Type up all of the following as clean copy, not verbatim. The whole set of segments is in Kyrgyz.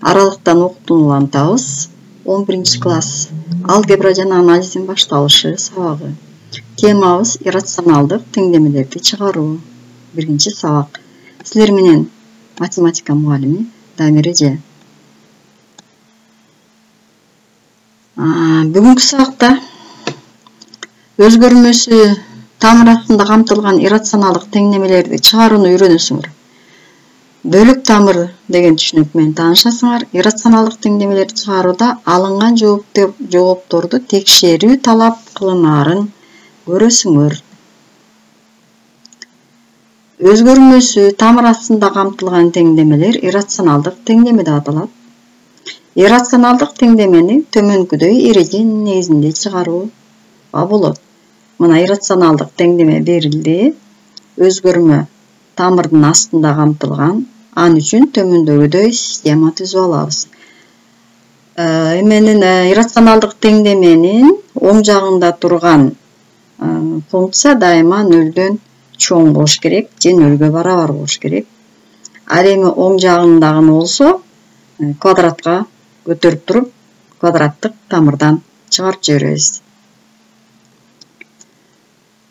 Аралыктан окутуулантабыз 11-класс алгебра жана анализдин башталышы сабагы. Темабыз иррационалдык теңдемелерди чыгаруу. Биринчи сабак. Силер менен математика мугалими Дамир эже. Бүгүнкү сабакта өзгөрмөсү тамыр астында камтылган иррационалдык теңдемелерди чыгарууну үйрөнөсүңөр. Бөлүк тамыр деген түшүнүк менен таанышасыңар. Иррационалдык теңдемелерди чыгарууда алынган жоопторду текшерүү талап кылынаарын көрөсүңөр. Өзгөрмөсү тамыр астында камтылган теңдемелер иррационалдык теңдеме деп аталат. Иррационалдык теңдемени төмөнкүдөй эреже негизинде чыгарууга болот. Мына иррационалдык теңдеме берилди. Өзгөрмө тамырдын астында камтылган. Ан үчүн төмөндөгүдөй система түзүп алабыз. Эменин иррационалдык теңдеменин оң жагында турган функция дайыма нөлдөн чоң болуш керек же нөлгө барабар болуш керек. Ал эми оң жагындагыны болсо квадратка көтөрүп туруп квадраттык тамырдан чыгарып жиберебиз.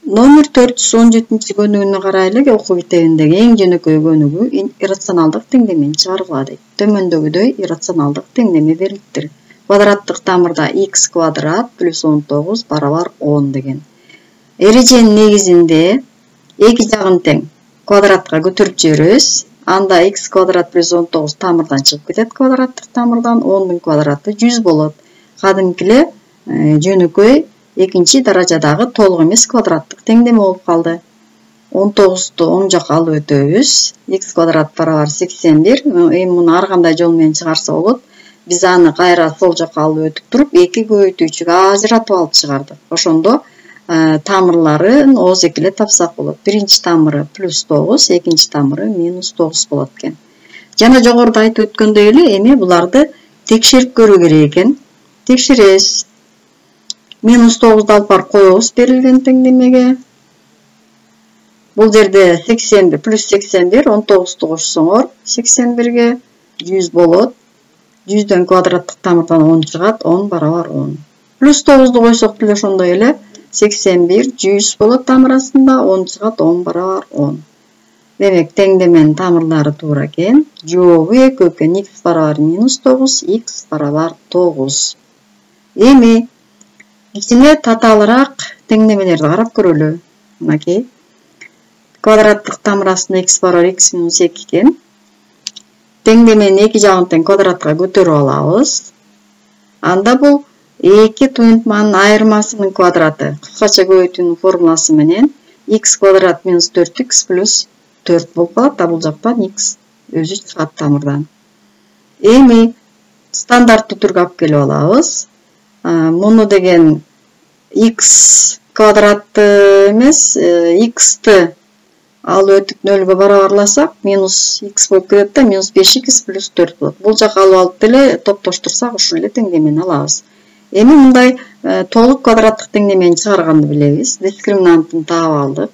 Номер 417-көнүгүнө карайлы. Окуу китебиндеги эң жөнөкөй көнүгүү иррационалдык теңдемени чыгарууга дейт. Төмөндөгүдөй иррационалдык теңдеме берилиптир. Квадраттык тамырда x квадрат плюс 19 барабар 10 деген. Эреженин негизинде эки жагын тең квадратка көтөрүп жиберебиз. Анда x квадрат плюс 19 тамырдан чыгып кетет. Квадраттык тамырдан 10-дун квадраты 100 болот. Кадимки эле жөнөкөй экинчи даражадагы толук эмес квадраттык теңдеме болуп калды. 19-ту оң жакка алып өтөбүз. X квадрат барабар 81. Эми муну ар кандай жол менен чыгарса болот. Биз аны кайра сол жакка алып өтүп туруп, эки көбөйтүүчүгө ажыратып алып чыгардык. Ошондо тамырларын ооз эле тапсак болот. Биринчи тамыры плюс 9, экинчи тамыры минус 9 болот экен. Жана жогоруда айтып өткөндөй эле эми буларды текшерип көрүү керек экен. Текшеребиз. Минус 9 алып барып коебуз берилген теңдемеге. Бул жерде 81 плюс 81, 19-ту кошсоңор 81ге 100 болот. 100дөн квадраттык тамырдан 10 чыгат, 10 барабар 10. Плюс 9-ду койсок деле ошондой эле 81 100 болот тамыр астында, 10 чыгат, 10 барабар 10. Демек теңдеменин тамырлары туура экен. Жообу 2 экен. X барабар минус 9, X барабар 9. Эми кичине татаалыраак теңдемелерди карап көрөлү. Мынакей. Квадраттык тамыр астында x барабар x минус 2 экен. Теңдеменин эки жагын тең квадратка көтөрүп алабыз. Анда бул 2 туюнтманын айырмасынын квадраты. Кыскача көбөйтүүнүн формуласы менен x квадрат минус 4x плюс 4 болуп калат. Бул жактан x өзү чыгат тамырдан. Эми стандарттуу түргө алып келип алабыз. Муну деген x квадратты эмес, x-ты алып өтүп нөлгө барабарласак, минус x болуп кетет да, минус 5x плюс 4 болот. Бул жакка алып деле топтоштурсак, ушул эле теңдемени алабыз. Эми мындай толук квадраттык теңдемени чыгарганды билебиз. Дискриминантын таап алдык.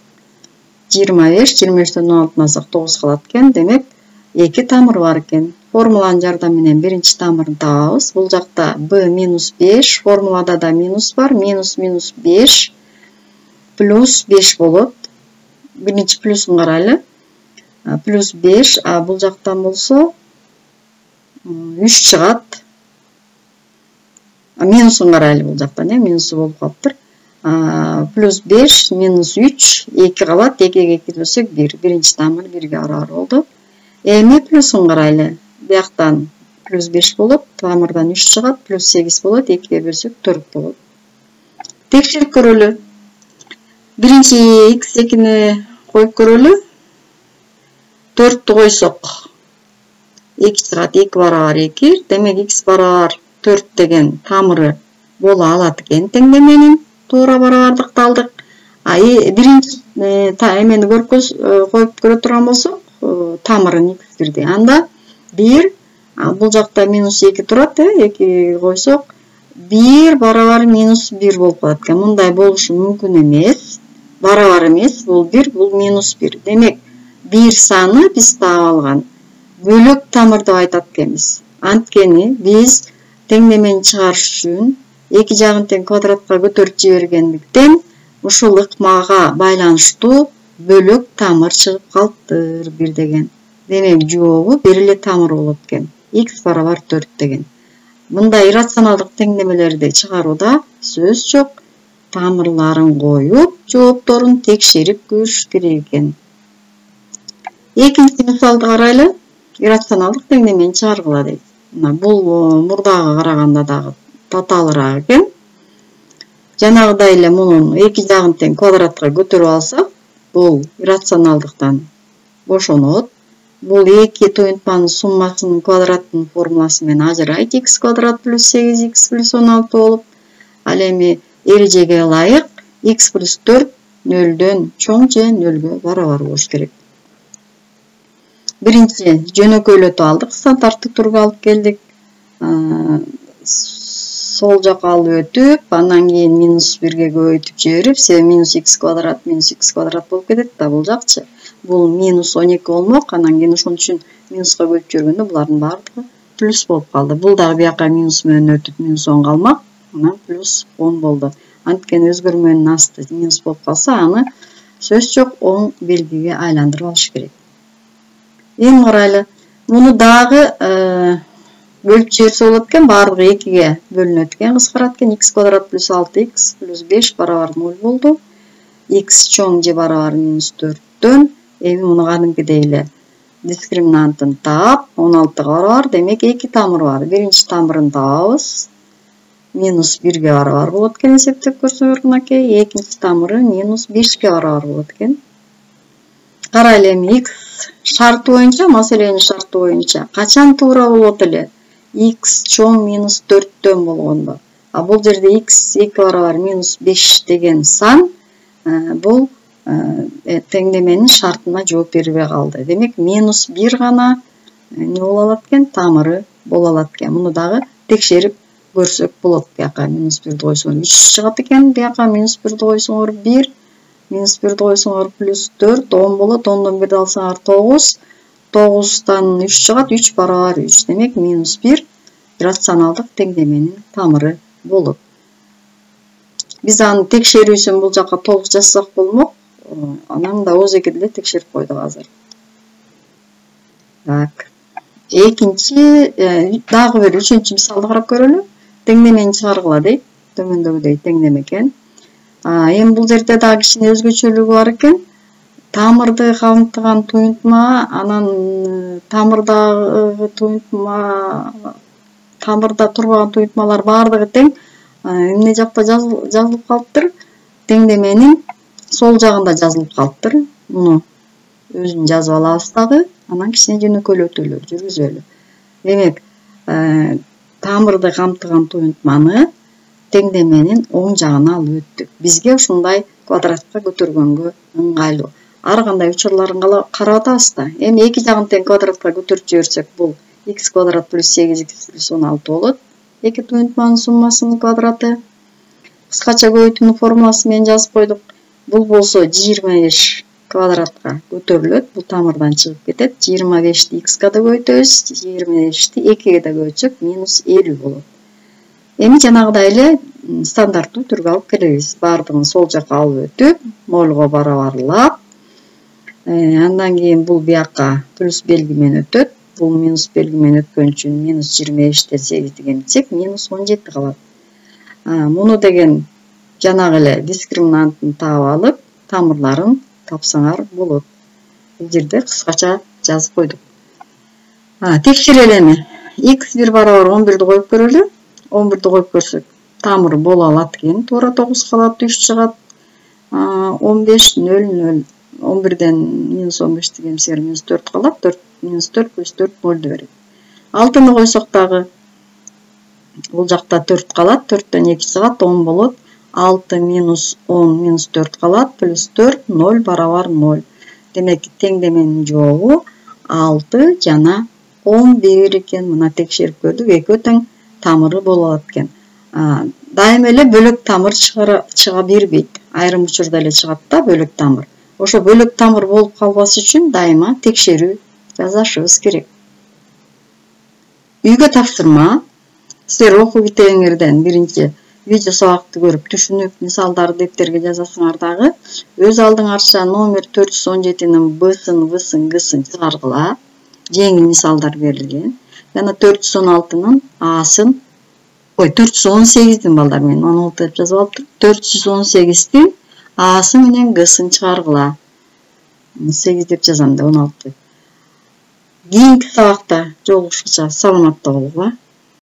25, 25ден 16 алсак 9 калат экен. Демек, эки тамыр бар экен. Формуланын жардамы менен биринчи тамырын табабыз. Бул жакта b минус 5, формулада да минус бар. Минус 5 плюс 5 болот. Биринчи плюсун карайлы. Плюс 5, бул жактан болсо 3 чыгат. Минусун карайлы бул жактан, минусу болуп калыптыр. Плюс 5 минус 3, 2 калат. 2ге 2 бөлсөк 1. Биринчи тамыр 1ге барабар болду. Эми плюсун карайлы. Бияктан плюс 5 болот, тамырдан 3 чыгат, плюс 8 болот, 2ге бөлсөк 4 болот. Текшерип көрөлү. Биринчи x2-ни коюп көрөлү. 4-ту койсок 2 чыгат, 2 барабар 2. Демек x барабар 4 деген тамыры боло алат экен теңдеменин. Туура барабардыкты алдык. Биринчи эмени коюп көрө турган болсок, тамырын x бирди. Анда 1, бул жакта минус 2 турат, 2 койсок 1 барабар минус 1 болуп калат экен. Мындай болушу мүмкүн эмес. Барабар эмес, бул 1, бул минус 1. Демек, 1 саны биз таап алган бөлөк тамыр деп айтат экенбиз. Анткени биз теңдемени чыгарыш үчүн эки жагын тең квадратка көтөрүп жибергендиктен ушул ыкмага байланыштуу бөлөк тамыр чыгып калыптыр 1 деген. Демек жообу бир эле тамыр болот экен. X барабар 4 деген. Мындай иррационалдык теңдемелерди чыгарууда сөз жок. Тамырларын коюп, жоопторун текшерип көрүш керек экен. Экинчи мисалды карайлы. Иррационалдык теңдемени чыгаргыла дейт. Бул мурдага караганда дагы татаалыраак экен. Жанагыдай эле мунун эки жагын тең квадратка көтөрүп алсак, бул иррационалдыктан бошонот. Бул эки туюнтманын суммасынын квадраттын формуласы менен ажырайт. X квадрат плюс 8x плюс 16 болуп. Ал эми эрежеге ылайык x плюс 4 0дөн чоң же 0гө барабар болуш керек. Биринчи жөнөкөйлөтүп алдык, стандарттуу турга алып келдик. Сол жака алып өтүп, андан кийин минус 1ге көбөйтүп жиберип, себеби минус x квадрат болуп кетет да бул жакчы. Бул минус 12 болмок, андан кийин ошон үчүн минуска көбөйтүп жибергөндө булардын баардыгы плюс болуп калды. Бул дагы бияка минус менен өтүп минус 10 калмак, анан плюс 10 болду. Анткени өзгөрмөнүн асты минус болуп калса, аны сөз жок оң белгиге айландырып алыш керек. Эми карайлы, муну дагы бөлүп жиберсе болот экен, баардыгы 2ге бөлүнөт экен, кыскарат экен. X квадрат плюс 6x плюс 5 барабар 0 болду. X чоң же барабар минус 4дөн. Эми муну кадимкидей эле дискриминантын таап, 16 барабар, демек 2 тамыр бар. Биринчи тамырын табабыз. Минус 1ге барабар болот экен эсептеп көрсөңөр мынакей. Экинчи тамыры минус 5ге барабар болот экен. Карайлы эми x шарты боюнча, маселенин шарты боюнча качан туура болот эле? X чоң минус 4дөн болгондо. А бул жерде x 2 барабар минус 5 деген сан бул теңдеменин шартына жооп бербей калды. Демек минус 1 гана не боло алат экен? Тамыры боло алат экен. Муну дагы текшерип көрсөк болот. Бияка минус 1 койсоңор 3 чыгат экен. Бияка минус 1 койсоңор 1, минус 1 койсоңор плюс 4, 10 болот. 10дон 1 алсаңар 9. 9тан 3 чыгат, 3 барабар 3. Демек минус 1 иррационалдык теңдеменин тамыры болот. Биз аны текшерүүсүн бул жака толук жазсак болмок. Анан да өзеки деле текшерип койдук азыр. Так. Экинчи дагы бир үчүнчү мисалды карап көрөлү. Теңдемени чыгаргыла дейт. Төмөндөгүдөй теңдеме экен. Эми бул жерде дагы кичине өзгөчөлүгү бар экен. Тамырды камтыган туюнтма, анан тамырда турбаган туюнтмалар баардыгы тең эмне жакта жазылып калыптыр? Теңдеменин сол жагында жазылып калыптыр. Муну өзүн жазып алабыз дагы, анан кичине жөнөкөйлөтүүлөр жүргүзөлү. Демек, тамырды камтыган туюнтманы теңдеменин оң жагына алып өттүк. Бизге ушундай квадратка көтөргөнгө ыңгайлуу. Ар кандай учурларын карап атабыз да. Эми эки жагын тең квадратка көтөрүп жиберсек, бул x квадрат плюс 8x плюс 16 болот. Эки туюнтманын суммасынын квадраты. Кыскача көбөйтүүнүн формуласы менен жазып койдук. Бул болсо 25 квадратка көтөрүлөт. Бул тамырдан чыгып кетет. 25-ти x-ка да көбөйтөбүз, 25-ти 2-ге да көбөйтсөк минус 50 болот. Эми жанагыдай эле стандарттуу түргө алып келебиз. Баардыгын сол жака алып өтүп, нолго барабарлап, андан кийин бул бияка плюс белги менен өтөт. Бул минус белги менен өткөн үчүн минус 25-те 8 кемитсек минус 17 калат. Муну деген жанагы эле дискриминантын таап алып, тамырларын тапсаңар болот. Бул жерде кыскача жазып койдук. Текшерели эми. X1 барабар 11-ди коюп көрөлү. 11-ди коюп көрсөк, тамыр боло алат экен. Туура 9 калат, 3 чыгат. 15 0 0. 11ден минус 15 дегенсер минус 4 калат. 4 минус 4 плюс 4 0 берет. 6-ны койсок дагы бул жакта 4 калат. 4дөн 2 чыгат, 10 болот. 6 минус 10 минус 4 калат, плюс 4 0 барабар 0. Демек, теңдеменин жообу 6 жана 11 экен. Мына текшерип көрдүк, экөө тең тамыры боло алат экен. Дайыма эле бөлөк тамыр чыга бербейт. Айрым учурда эле чыгат да бөлөк тамыр. Ошо бөлөк тамыр болуп калбас үчүн дайыма текшерүү жасашыбыз керек. Үйgө tapşırma. Sizler okuu biteniňerden birinci video sabakty görüp düşünüp misalдарды defterge жазасыңар дагы. Öz aldyňarça nomer 417-nin b-syn, v-syn, g-syn çygargıla. Jeňil misalдар berilgen. Yana 416-nın a-syn, 418-din balдар men onu oturup жазып alyptym. 418-din a-syn menen g-syn çygargıla. 8 dep жазам da 16. Kийinki sabakta joluguşgunça salamatda bolguła.